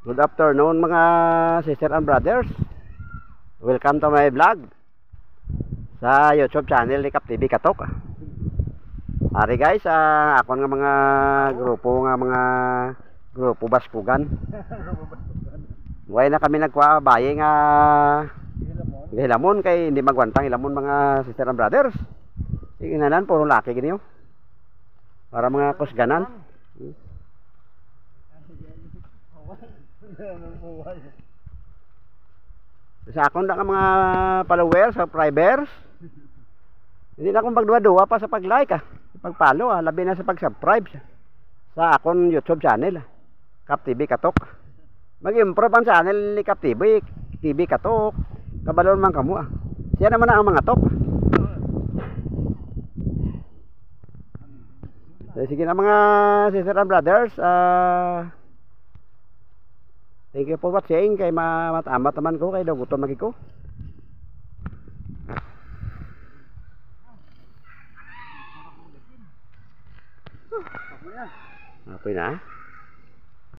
Good afternoon mga sister and brothers. Welcome to my vlog sa YouTube channel ni Kap TV Katok. Ari guys, ako nga mga grupo Baskugan. Way na kami nagbaye nga hilamon kay hindi magwantang hilamon mga sister and brothers. Inginanan puro laki gini yo. Para mga kusganan. Sa akon na mga followers, subscribers. Hindi na akong pagduwa-duwa pa sa pag-like pag-follow labi na sa pag-subscribe sa akon YouTube channel Kap TV Katok. Mag-improve ang channel ni Kap TV Katok. Kabalon man kamo Siya naman ang mga tok. Sige na mga sister and brothers, thank you for watching. Kay matama taman ko kay dagutom lagi ko. Okay na.